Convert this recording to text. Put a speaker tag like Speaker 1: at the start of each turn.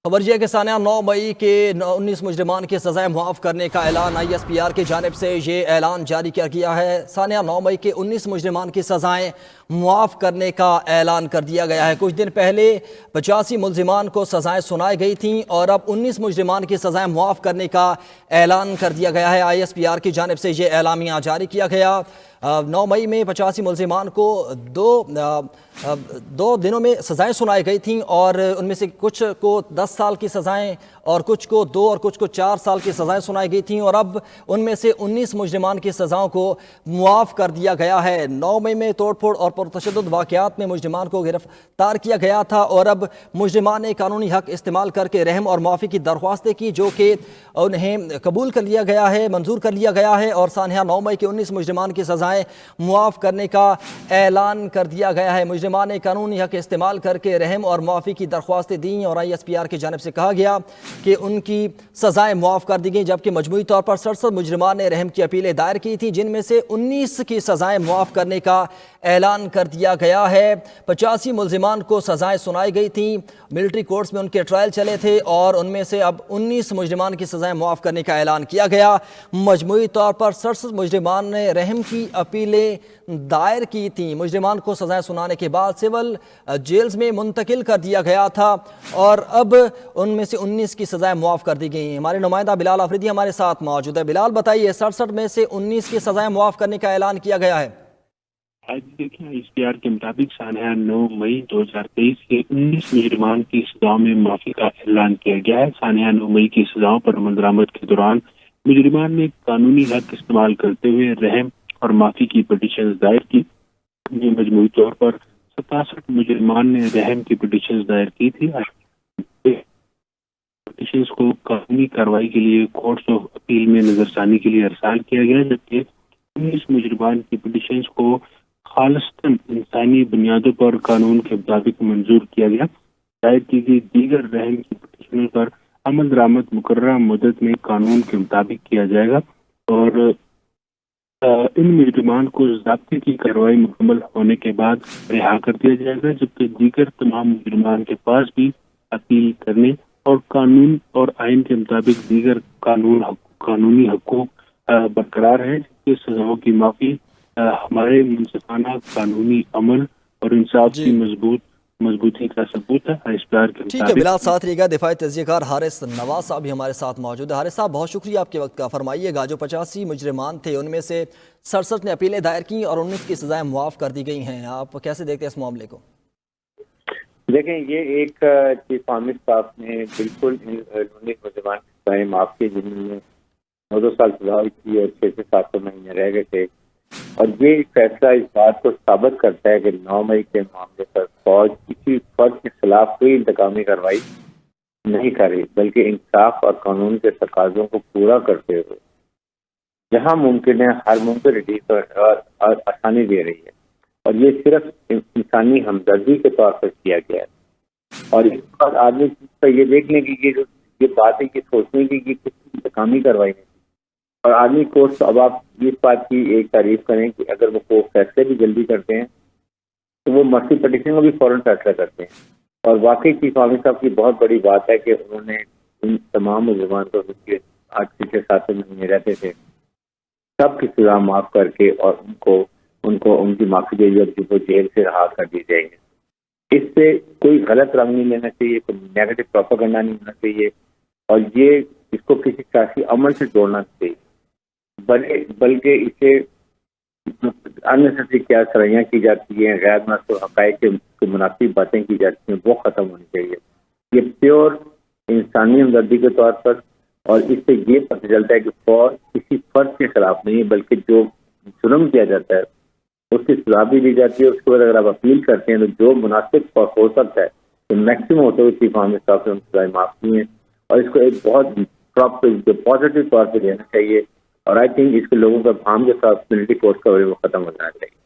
Speaker 1: خبر یہ ہے کہ سانحہ 9 مئی کے 19 مجرمان کی سزائیں معاف کرنے کا اعلان ISPR کی جانب سے یہ اعلان جاری کیا گیا ہے۔ سانحہ 9 مئی کے 19 مجرمان کی سزائیں معاف کرنے کا اعلان کر دیا گیا ہے۔ کچھ دن پہلے 85 ملزمان کو سزائیں سنائی گئی تھیں اور اب 19 مجرمان کی سزائیں معاف کرنے کا اعلان کر دیا گیا ہے۔ ISPR کی جانب سے یہ اعلامیہ جاری کیا گیا۔ 9 مئی میں 85 ملزمان کو دو دنوں میں سزائیں سنائی گئی تھیں اور ان میں سے کچھ کو 10 سال کی سزائیں اور کچھ کو 2 اور کچھ کو 4 سال کی سزائیں سنائی گئی تھیں اور اب ان میں سے 19 مجرمان کی سزاؤں کو معاف کر دیا گیا ہے۔ 9 مئی میں توڑ پھوڑ اور پرتشدد واقعات میں مجرمان کو گرفتار کیا گیا تھا اور اب مجرمان نے قانونی حق استعمال کر کے رحم اور معافی کی درخواستیں کی جو کہ انہیں قبول کر لیا گیا ہے، منظور کر لیا گیا ہے اور سانحہ 9 مئی کے 19 مجرمان کی سزائیں معاف کرنے کا اعلان کر دیا گیا ہے۔ مجرمان نے قانونی حق استعمال کر کے رحم اور معافی کی درخواستیں دیں اور ISPR کی جانب سے کہا گیا کہ ان کی سزائیں معاف کر دی گئیں، جبکہ مجموعی طور پر 67 مجرمان نے رحم کی اپیلیں دائر کی تھیں جن میں سے 19 کی سزائیں معاف کرنے کا اعلان کر دیا گیا ہے۔ 85 ملزمان کو سزائیں سنائی گئی تھیں، ملٹری کورٹس میں ان کے ٹرائل چلے تھے اور ان میں سے اب 19 مجرمان کی سزائیں معاف کرنے کا اعلان کیا گیا۔ مجموعی طور پر 67 مجرمان نے رحم کی اپیلیں دائر کی تھیں۔ مجرمان کو سزائیں سنانے کے بعد سول جیلز میں منتقل کر دیا گیا تھا اور اب ان میں سے 19 کی سزائیں معاف کر دی گئی ہیں۔ ہمارے نمائندہ بلال آفریدی ہمارے ساتھ موجود ہے۔ بلال بتائیے، 67 میں سے 19 کی سزائیں معاف کرنے کا اعلان کیا گیا ہے۔
Speaker 2: آج دیکھیں ISPR کے مطابق سانحہ 9 مئی 2023 کے 19 مجرمان کی سزاؤں میں معافی کا اعلان کیا گیا ہے۔ سانحہ 9 مئی کی سزاؤں پر عمل درآمد کے دوران مجرمان نے قانونی حق استعمال کرتے ہوئے رحم اور معافی کی پٹیشنز دائر کی۔ یہ مجموعی طور پر 67 مجرمان نے رحم کی پٹیشنز دائر کی تھی۔ پٹیشنز کو قانونی کارروائی کے لیے کورٹس آف اپیل میں نظر ثانی کے لیے ارسال کیا گیا، جبکہ 19 مجرمان کی پٹیشنز کو خالصتاً انسانی بنیادوں پر قانون کے مطابق منظور کیا گیا۔ دائر کی گئی دیگر رحم کی پٹیشنوں پر عمل درآمد مقررہ مدت میں قانون کے مطابق کیا جائے گا اور ان مجرمان کو ضابطے کی کارروائی مکمل ہونے کے بعد رہا کر دیا جائے گا، جبکہ دیگر تمام مجرمان کے پاس بھی اپیل کرنے اور قانون اور آئین کے مطابق دیگر قانونی حقوق برقرار ہیں، جبکہ سزاؤں کی معافی ہمارے منصفانہ قانونی عمل اور انصاف کی مضبوطی کا ثبوت ہے۔ ISPR کے
Speaker 1: ٹھیک ہے بلال، ساتھ رہیے گا۔ دفاعی تجزیہ کار حارث نواز صاحب بھی ہمارے ساتھ موجود ہے۔ حارث صاحب، بہت شکریہ آپ کے وقت کا۔ فرمائیے گا، جو 85 مجرمان تھے ان میں سے 67 نے اپیلیں دائر کی اور 19 کی سزائیں معاف کر دی گئی ہیں، آپ کیسے دیکھتے ہیں اس معاملے کو؟
Speaker 3: دیکھیں، یہ ایک چیف عامر صاحب نے بالکل 19 مجرمان کی سزائیں معاف کی جن میں 9 سال سزا ہوئی تھی اور 6 سے 7 مہینے رہ گئے تھے، اور یہ فیصلہ اس بات کو ثابت کرتا ہے کہ 9 مئی کے معاملے پر فوج کسی فرد کے خلاف کوئی انتقامی کارروائی نہیں کر رہی، بلکہ انصاف اور قانون کے تقاضوں کو پورا کرتے ہوئے جہاں ممکن ہے ہر ممکن ریلیف اور آسانی دے رہی ہے، اور یہ صرف انسانی ہمدردی کے طور پر کیا گیا ہے۔ اور اس بات آدمی کو یہ دیکھنے کی کہ یہ بات ہے کہ سوچنے کی کہ کسی انتقامی کارروائی نہیں، اور آدمی کورٹ اب آپ اس بات کی ایک تعریف کریں کہ اگر وہ کورٹ فیصلے بھی جلدی کرتے ہیں تو وہ مرسی پٹیشن کو بھی فوراً فیصلہ کرتے ہیں، اور واقعی چیف عامر صاحب کی بہت بڑی بات ہے کہ انہوں نے ان تمام ملزمان کو آج پچھلے 7 مہینے رہتے تھے سب کی سزا معاف کر کے اور ان کی معافی دے دی، اب وہ جیل سے رہا کر دی جائیں گے۔ اس سے کوئی غلط رنگ نہیں لینا چاہیے، کوئی نیگیٹو پروپیگنڈا نہیں ہونا چاہیے، اور یہ اس کو کسی سیاسی عمل سے جوڑنا چاہیے، بلکہ اسے اننیسیسری کیا سرائیاں کی جاتی ہیں، غیر مناسب حقائق کے مناسب باتیں کی جاتی ہیں، وہ ختم ہونی چاہیے۔ یہ پیور انسانی ہمدردی کے طور پر، اور اس سے یہ پتہ چلتا ہے کہ فوج کسی فرد کے خلاف نہیں ہے، بلکہ جو جرم کیا جاتا ہے اس کی سزا بھی دی جاتی ہے۔ اس کے بعد اگر آپ اپیل کرتے ہیں تو جو مناسب ہو سکتا ہے تو میکسیمم ہوتے ہوئے چیف عامر صاحب سے سزائیں معاف کی ہیں، اور اس کو ایک بہت پازیٹیو طور پہ لینا چاہیے، اور آئی تھنک اس کے لوگوں کا بھام کے ساتھ ملٹری کورٹ کا وہ ختم ہو جانا چاہیے۔